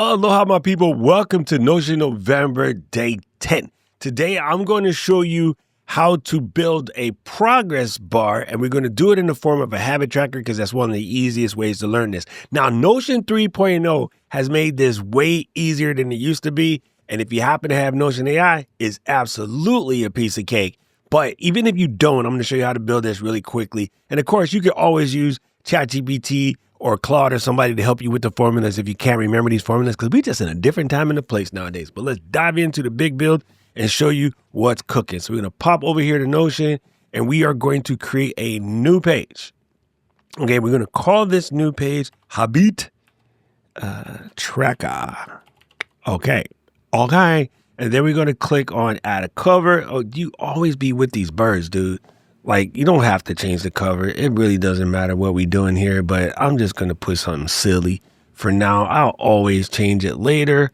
Aloha, my people. Welcome to Notion November Day 10. Today, I'm going to show you how to build a progress bar, and we're going to do it in the form of a habit tracker because that's one of the easiest ways to learn this. Now, Notion 3.0 has made this way easier than it used to be, and if you happen to have Notion AI, it's absolutely a piece of cake. But even if you don't, I'm going to show you how to build this really quickly. And of course, you can always use ChatGPT or Claude or somebody to help you with the formulas if you can't remember these formulas, because we're just in a different time and a place nowadays. But let's dive into the big build and show you what's cooking. So we're going to pop over here to Notion, and we are going to create a new page. Okay, we're going to call this new page Habit Tracker. Okay. And then we're going to click on add a cover. Oh, you always be with these birds, dude. Like, you don't have to change the cover. It really doesn't matter what we're doing here, but I'm just going to put something silly for now. I'll always change it later.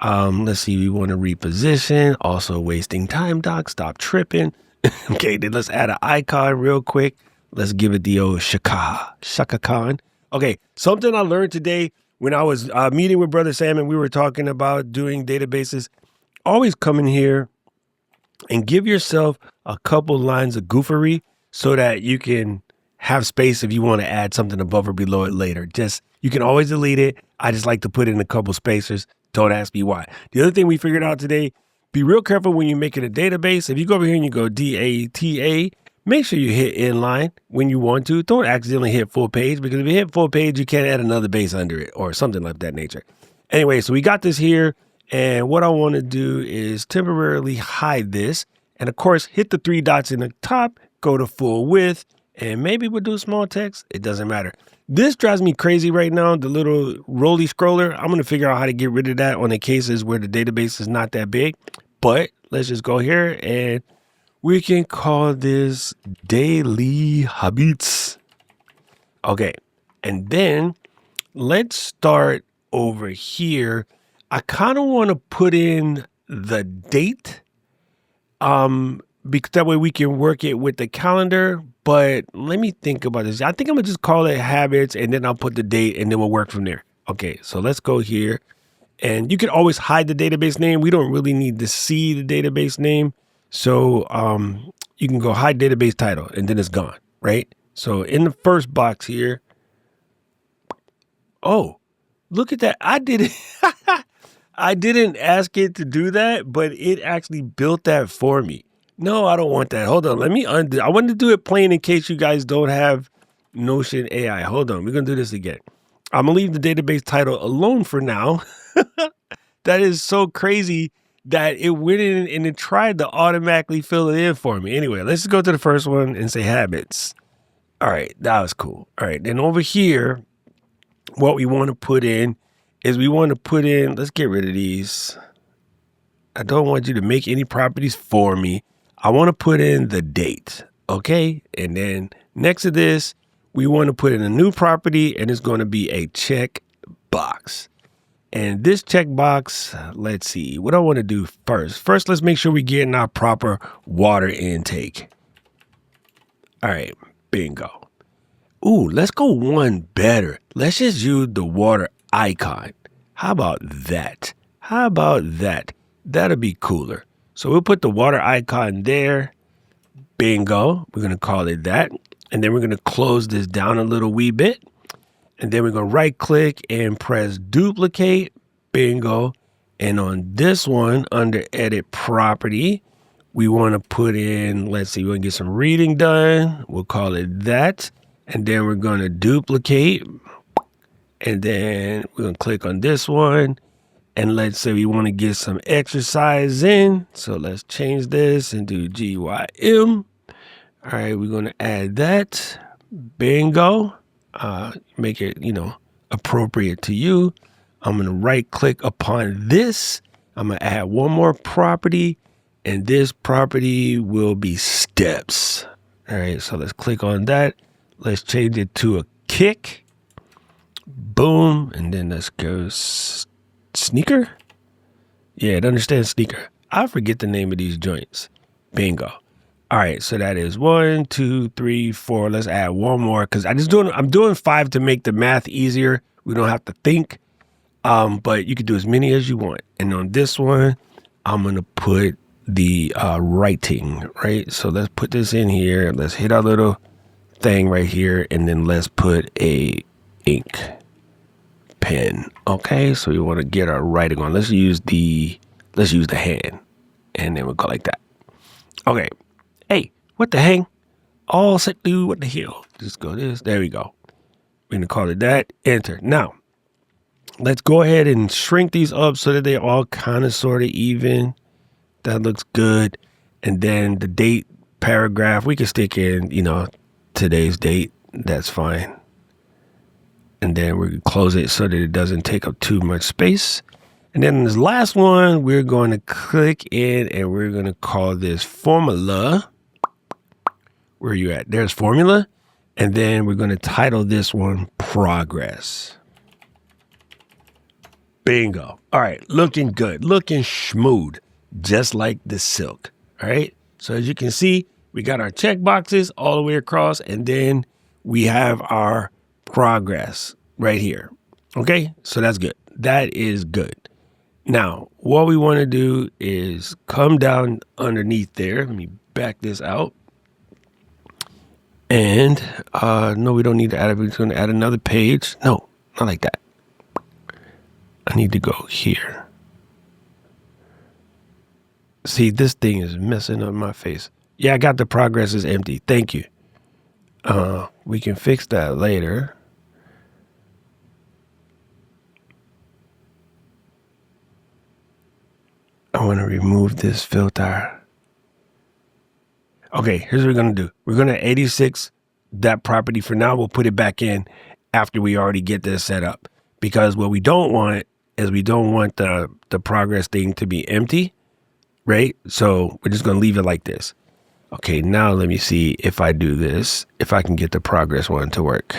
Let's see. We want to reposition. Also wasting time, Doc. Stop tripping. Okay, then let's add an icon real quick. Let's give it the old Shaka Khan. Okay, something I learned today when I was meeting with Brother Sam and we were talking about doing databases. Always come in here and give yourself a couple lines of goofery so that you can have space if you want to add something above or below it later. You can always delete it. I just like to put in a couple spacers. Don't ask me why. The other thing we figured out today, be real careful when you make it a database. If you go over here and you go DATA, make sure you hit inline when you want to. Don't accidentally hit full page, because if you hit full page, you can't add another base under it or something like that nature. Anyway, so we got this here. And what I want to do is temporarily hide this. And of course, hit the three dots in the top, go to full width, and maybe we'll do small text. It doesn't matter. This drives me crazy right now, the little rolly scroller. I'm going to figure out how to get rid of that on the cases where the database is not that big. But let's just go here and we can call this Daily Habits. Okay. And then let's start over here. I kind of want to put in the date, because that way we can work it with the calendar. But let me think about this. I think I'm gonna just call it habits, and then I'll put the date, and then we'll work from there. Okay, so let's go here, and you can always hide the database name. We don't really need to see the database name, so you can go hide database title, and then it's gone, right? So in the first box here, oh, look at that! I did it. I didn't ask it to do that, but it actually built that for me. No, I don't want that. Hold on. Let me undo. I wanted to do it plain in case you guys don't have Notion AI. Hold on. We're going to do this again. I'm going to leave the database title alone for now. That is so crazy that it went in and it tried to automatically fill it in for me. Anyway, let's just go to the first one and say habits. All right. That was cool. All right. Then over here, what we want to put in is let's get rid of these. I don't want you to make any properties for me. I want to put in the date, okay? And then next to this, we want to put in a new property, and it's going to be a check box. And this checkbox, let's see, what I want to do first. First, let's make sure we're getting our proper water intake. All right, bingo. Ooh, let's go one better. Let's just use the water icon. How about that? That'll be cooler. So we'll put the water icon there. Bingo. We're going to call it that. And then we're going to close this down a little wee bit. And then we're going to right click and press duplicate. Bingo. And on this one, under edit property, we want to put in, let's see, we're going to get some reading done. We'll call it that. And then we're going to duplicate. And then we're going to click on this one. And let's say we want to get some exercise in. So let's change this and do GYM. All right, we're going to add that. Bingo. Make it, appropriate to you. I'm going to right click upon this. I'm going to add one more property. And this property will be steps. All right, so let's click on that. Let's change it to a kick. Boom. And then let's go sneaker. Yeah, it understands sneaker. I forget the name of these joints. Bingo. All right, so that is 1, 2, 3, 4. Let's add one more because I'm doing 5 to make the math easier. We don't have to think. But you can do as many as you want. And on this one, I'm going to put the writing, right? So let's put this in here. Let's hit our little thing right here. And then let's put a ink pen. Okay, so we want to get our writing on. Let's use the hand. And then we'll go like that. Okay. Hey, what the hang? All set to what the hell? Just go this. There we go. We're going to call it that. Enter. Now, let's go ahead and shrink these up so that they all kind of sort of even. That looks good. And then the date paragraph, we can stick in, today's date. That's fine. And then we can close it so that it doesn't take up too much space. And then this last one, we're going to click in and we're going to call this formula. Where are you at? There's formula. And then we're going to title this one progress. Bingo. All right. Looking good. Looking smooth. Just like the silk. All right. So as you can see, we got our check boxes all the way across. And then we have our progress right here. Okay. So that's good. That is good. Now, what we want to do is come down underneath there. Let me back this out. And no, we don't need to add it. We're just going to add another page. No, not like that. I need to go here. See, this thing is messing up my face. Yeah, I got the progress is empty. Thank you. We can fix that later. I want to remove this filter. Okay, here's what we're going to do. We're going to 86 that property for now. We'll put it back in after we already get this set up. Because what we don't want is we don't want the progress thing to be empty, right? So we're just going to leave it like this. Okay, now let me see if I do this, if I can get the progress one to work.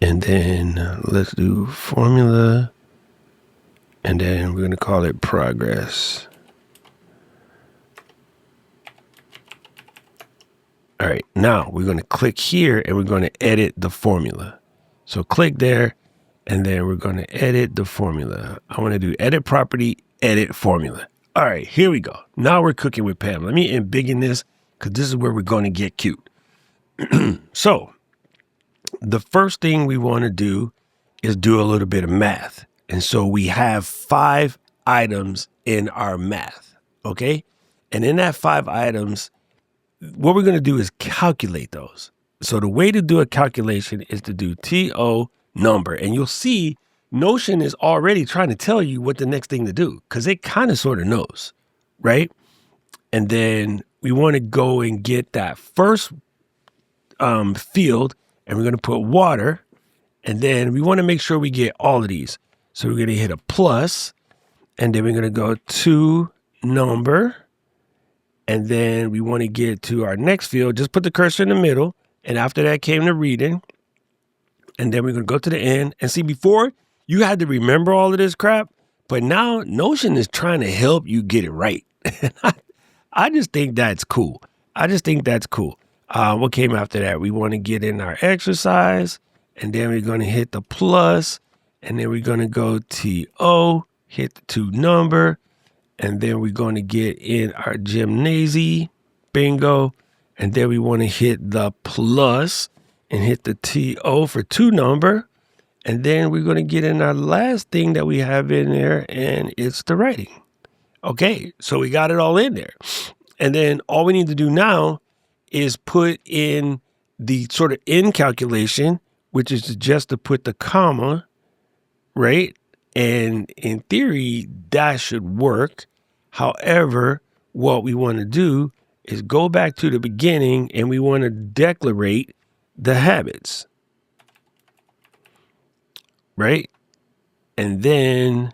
And then let's do formula. And then we're going to call it progress. All right, now we're going to click here and we're going to edit the formula. So click there and then we're going to edit the formula. I want to do edit property, edit formula. All right, here we go. Now we're cooking with Pam. Let me embiggen this because this is where we're going to get cute. So the first thing we want to do is do a little bit of math. And so we have 5 items in our math, okay? And in that 5 items, what we're going to do is calculate those. So the way to do a calculation is to do TO number. And you'll see Notion is already trying to tell you what the next thing to do because it kind of sort of knows, right? And then we want to go and get that first field and we're going to put water. And then we want to make sure we get all of these. So we're going to hit a plus and then we're going to go to number. And then we want to get to our next field. Just put the cursor in the middle. And after that came the reading. And then we're going to go to the end. And see, before you had to remember all of this crap. But now Notion is trying to help you get it right. I just think that's cool. What came after that? We want to get in our exercise. And then we're going to hit the plus. And then we're going to go TO, hit the to number. And then we're going to get in our gymnasium, bingo. And then we want to hit the plus and hit the TO for 2 number. And then we're going to get in our last thing that we have in there, and it's the writing. Okay, so we got it all in there. And then all we need to do now is put in the sort of end calculation, which is just to put the comma, right? And in theory, that should work. However, what we want to do is go back to the beginning and we want to declarate the habits, right? And then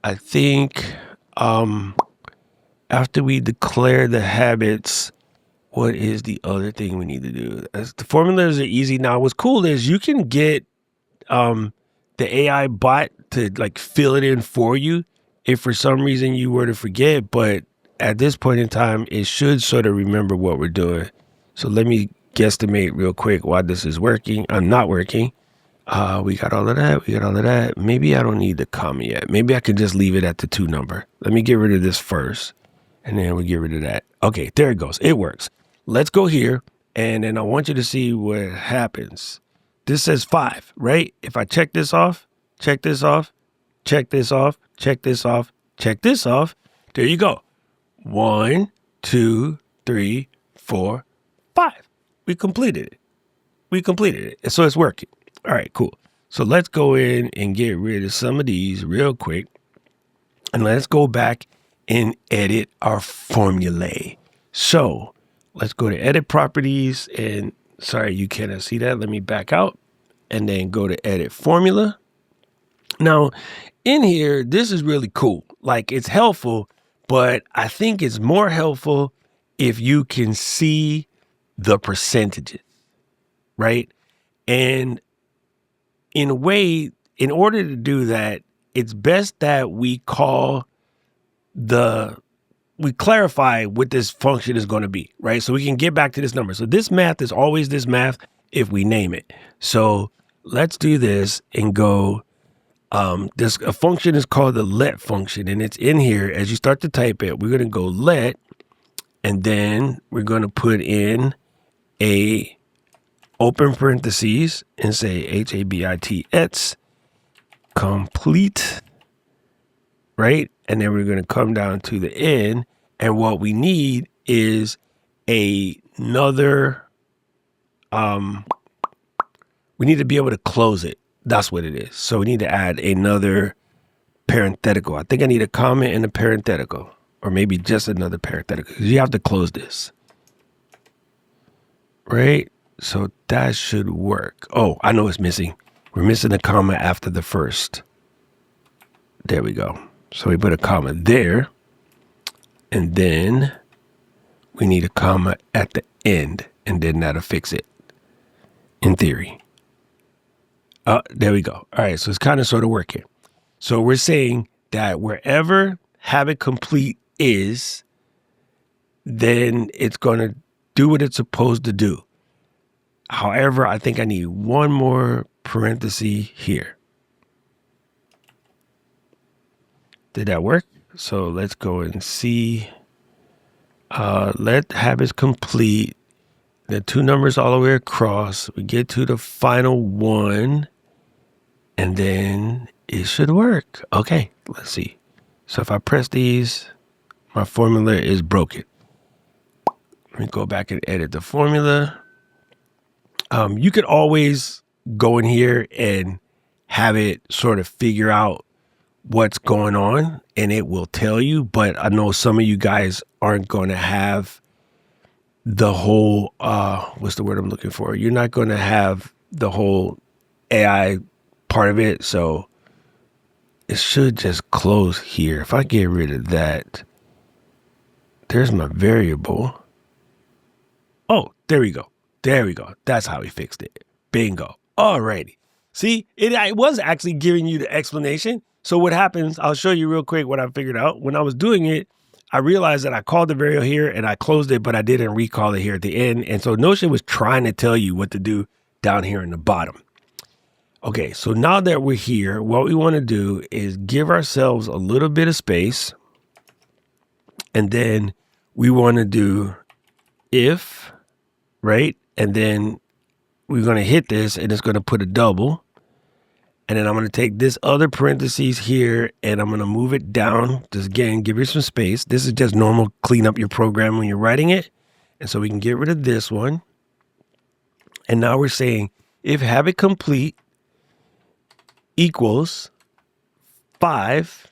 I think after we declare the habits, what is the other thing we need to do? The formulas are easy. Now, what's cool is you can get the AI bot to like fill it in for you if for some reason you were to forget, but at this point in time, it should sort of remember what we're doing. So let me guesstimate real quick why this is working. I'm not working. We got all of that. We got all of that. Maybe I don't need the comma yet. Maybe I can just leave it at the 2 number. Let me get rid of this first, and then we get rid of that. Okay, there it goes. It works. Let's go here, and then I want you to see what happens. This says 5, right? If I check this off, check this off, check this off, check this off, check this off, there you go. 1, 2, 3, 4, 5. We completed it. We completed it. So it's working. All right, cool. So let's go in and get rid of some of these real quick. And let's go back and edit our formulae. So let's go to edit properties. And sorry, you cannot see that. Let me back out and then go to edit formula. Now, in here, this is really cool. Like, it's helpful, but I think it's more helpful if you can see the percentages, right? And in a way, in order to do that, it's best that we clarify what this function is going to be, right? So we can get back to this number. So this math is always this math if we name it. So let's do this and go, a function is called the let function, and it's in here. As you start to type it, we're going to go let, and then we're going to put in a open parentheses and say HABIT complete, right? And then we're going to come down to the end. And what we need is another, we need to be able to close it. That's what it is. So we need to add another parenthetical. I think I need a comma and a parenthetical, or maybe just another parenthetical, because you have to close this, right? So that should work. Oh, I know it's missing. We're missing a comma after the first. There we go. So we put a comma there. And then we need a comma at the end. And then that'll fix it. In theory. There we go. All right. So it's kind of sort of working. So we're saying that wherever habit complete is, then it's going to do what it's supposed to do. However, I think I need one more parenthesis here. Did that work? So let's go and see. Let habits complete. The 2 numbers all the way across. We get to the final one. And then it should work. Okay, let's see. So if I press these, my formula is broken. Let me go back and edit the formula. You could always go in here and have it sort of figure out what's going on, and it will tell you. But I know some of you guys aren't going to have the whole, what's the word I'm looking for? You're not going to have the whole AI part of it. So it should just close here. If I get rid of that, there's my variable. Oh, there we go. There we go. That's how we fixed it. Bingo. Alrighty. See, it was actually giving you the explanation. So what happens, I'll show you real quick what I figured out. When I was doing it, I realized that I called the variable here and I closed it, but I didn't recall it here at the end. And so Notion was trying to tell you what to do down here in the bottom. Okay, so now that we're here, what we want to do is give ourselves a little bit of space. And then we want to do if, right? And then we're going to hit this and it's going to put a double. And then I'm going to take this other parentheses here and I'm going to move it down. Just again, give you some space. This is just normal clean up your program when you're writing it. And so we can get rid of this one. And now we're saying if habit complete equals 5,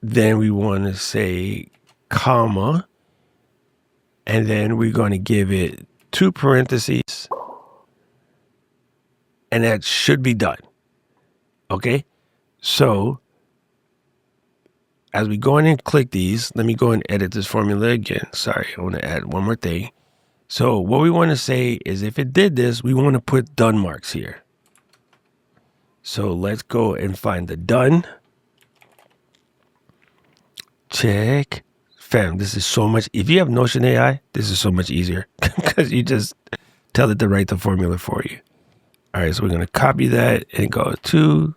then we want to say comma, and then we're going to give it 2 parentheses, and that should be done. Okay, so as we go in and click these, let me go and edit this formula again. Sorry, I want to add one more thing. So what we want to say is if it did this, we want to put done marks here. So let's go and find the done. Check. Fam, this is so much. If you have Notion AI, this is so much easier because you just tell it to write the formula for you. All right, so we're going to copy that and go 2,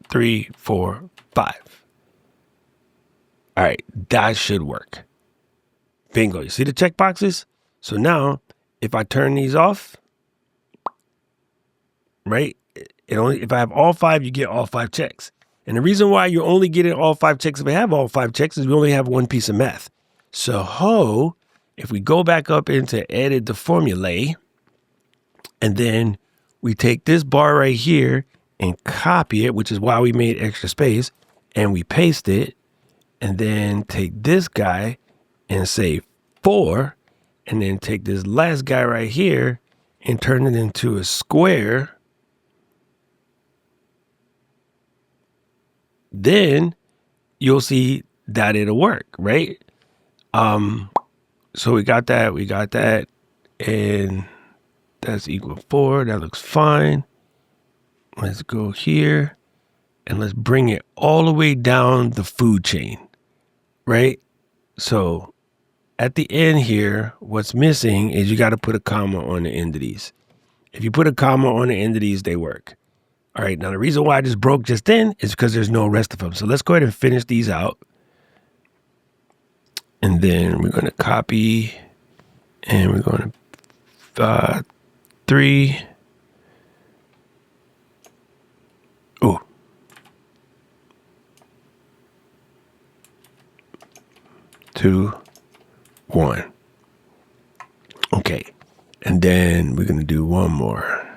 3, 4, 5. All right, that should work. Bingo. You see the check boxes? So now, if I turn these off, right, if I have all 5, you get all 5 checks. And the reason why you're only getting all 5 checks if I have all 5 checks is we only have one piece of math. So if we go back up into edit the formulae, and then we take this bar right here and copy it, which is why we made extra space, and we paste it, and then take this guy and say 4, and then take this last guy right here and turn it into a square. Then you'll see that it'll work, right? So we got that, and that's equal 4. That looks fine. Let's go here and let's bring it all the way down the food chain, right? So at the end here, what's missing is you got to put a comma on the end of these. If you put a comma on the end of these, they work. All right, now the reason why I just broke just then is because there's no rest of them. So let's go ahead and finish these out. And then we're going to copy, and we're going to 3. Oh. 2, 1. Okay. And then we're going to do one more.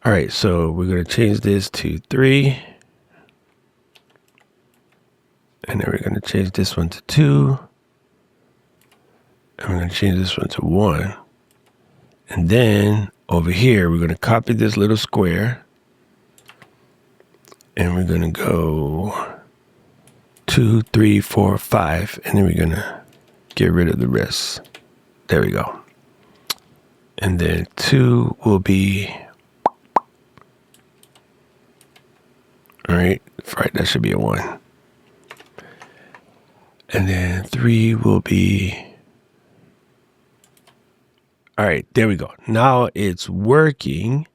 All right, so we're going to change this to 3. And then we're going to change this one to 2. And we're going to change this one to 1. And then over here, we're going to copy this little square. And we're going to go 2, 3, 4, 5. And then we're going to get rid of the rest. There we go. And then 2 will be... All right, that should be a 1. And then 3 will be... All right, there we go. Now it's working.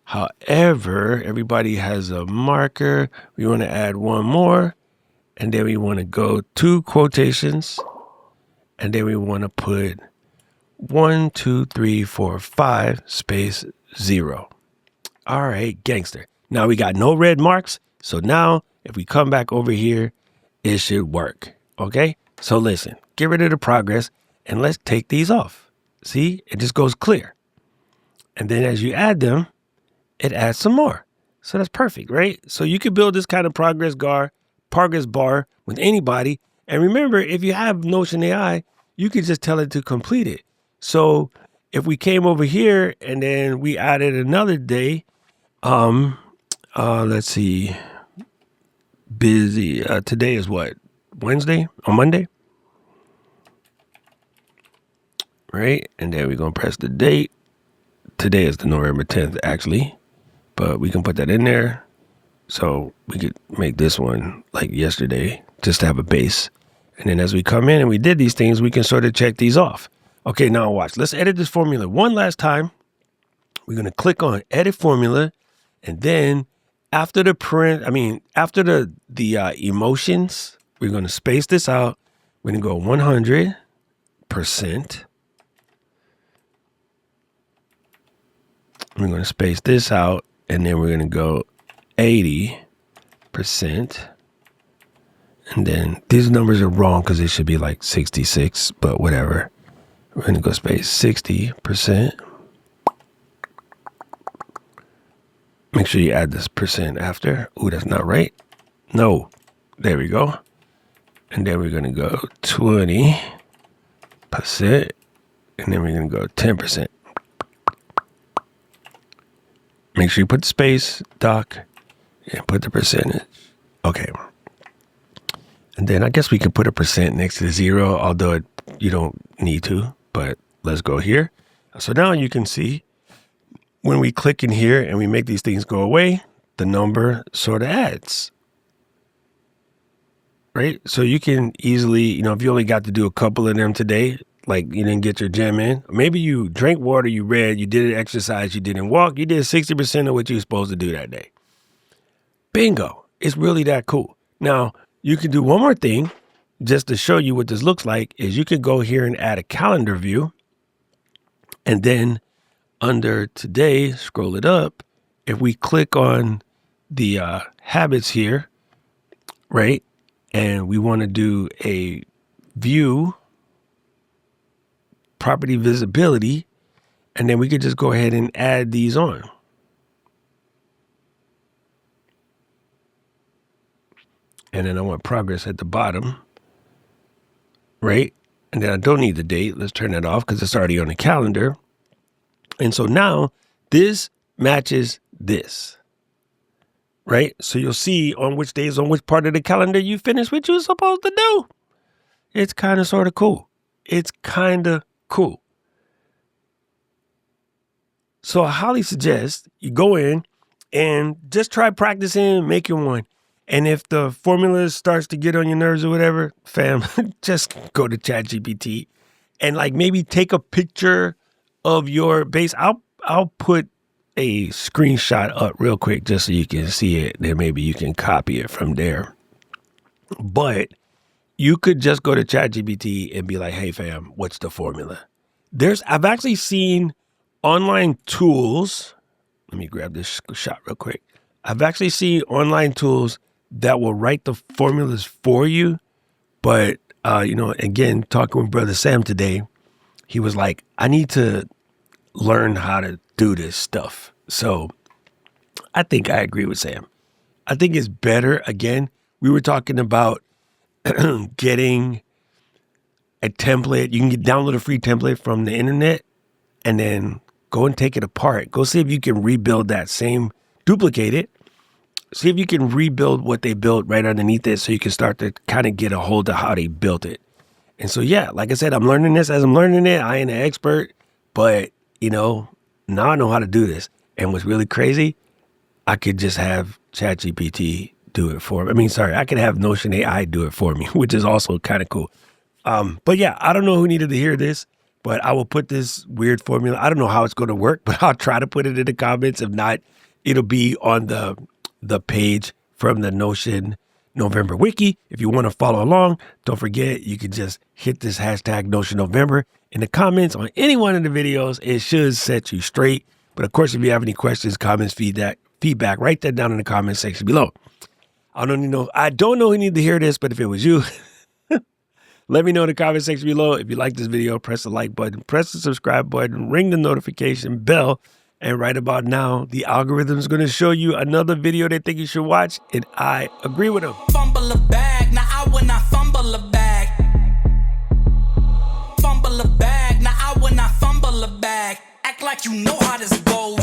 However, everybody has a marker. We want to add one more. And then we want to go 2 quotations. And then we want to put 1, 2, 3, 4, 5, space 0. All right, gangster. Now we got no red marks. So now if we come back over here, it should work. Okay, so listen, get rid of the progress and let's take these off. See, it just goes clear. And then as you add them, it adds some more. So that's perfect, right? So you can build this kind of progress bar with anybody. And remember, if you have Notion AI, you can just tell it to complete it. So if we came over here and then we added another day, let's see, busy. Today is what? Wednesday or Monday? Right? And then we're going to press the date. Today is the November 10th, actually. But we can put that in there. So we could make this one like yesterday, just to have a base. And then as we come in and we did these things, we can sort of check these off. Okay, now watch. Let's edit this formula one last time. We're going to click on edit formula. And then after the emotions, we're going to space this out. We're going to go 100%. We're going to space this out. And then we're going to go 80%. And then these numbers are wrong because it should be like 66, but whatever. We're going to go space 60%. Make sure you add this percent after. Ooh, that's not right. No. There we go. And then we're going to go 20%. And then we're going to go 10%. Make sure you put the space, doc, and put the percentage. Okay. And then I guess we can put a percent next to the 0, although you don't need to, but let's go here. So now you can see when we click in here and we make these things go away, the number sort of adds. Right? So you can easily, if you only got to do a couple of them today, like you didn't get your gym in. Maybe you drank water, you read, you did exercise, you didn't walk, you did 60% of what you were supposed to do that day. Bingo. It's really that cool. Now, you can do one more thing just to show you what this looks like is you could go here and add a calendar view. And then under today, scroll it up. If we click on the habits here, right? And we want to do a view, property visibility, and then we could just go ahead and add these on. And then I want progress at the bottom, right? And then I don't need the date. Let's turn that off because it's already on the calendar. And so now this matches this, right? So you'll see on which days, on which part of the calendar you finish what you're supposed to do. It's kind of sort of cool. It's kind of cool. So I highly suggest you go in and just try practicing making one. And if the formula starts to get on your nerves or whatever, fam, just go to ChatGPT and like maybe take a picture of your base. I'll put a screenshot up real quick just so you can see it. Then maybe you can copy it from there. But you could just go to ChatGPT and be like, hey, fam, what's the formula? I've actually seen online tools. Let me grab this shot real quick. I've actually seen online tools that will write the formulas for you. But, again, talking with Brother Sam today, he was like, I need to learn how to do this stuff. So I think I agree with Sam. I think it's better. Again, we were talking about getting a template. You can download a free template from the internet and then go and take it apart. Go see if you can rebuild that same, duplicate it. See if you can rebuild what they built right underneath it so you can start to kind of get a hold of how they built it. And so, yeah, like I said, I'm learning this as I'm learning it. I ain't an expert, but, now I know how to do this. And what's really crazy, I could just have ChatGPT do it for me. I could have Notion AI do it for me, which is also kind of cool. But yeah, I don't know who needed to hear this, but I will put this weird formula. I don't know how it's going to work, but I'll try to put it in the comments. If not, it'll be on the page from the Notion November Wiki. If you want to follow along, don't forget, you can just hit this hashtag Notion November in the comments on any one of the videos. It should set you straight. But of course, if you have any questions, comments, feedback, write that down in the comment section below. I don't know who needed to hear this, but if it was you, let me know in the comment section below. If you like this video, press the like button, press the subscribe button, ring the notification bell. And right about now, the algorithm is going to show you another video they think you should watch. And I agree with them. Fumble a bag, now I will not fumble a bag. Fumble a bag, now I will not fumble a bag. Act like you know how this goes.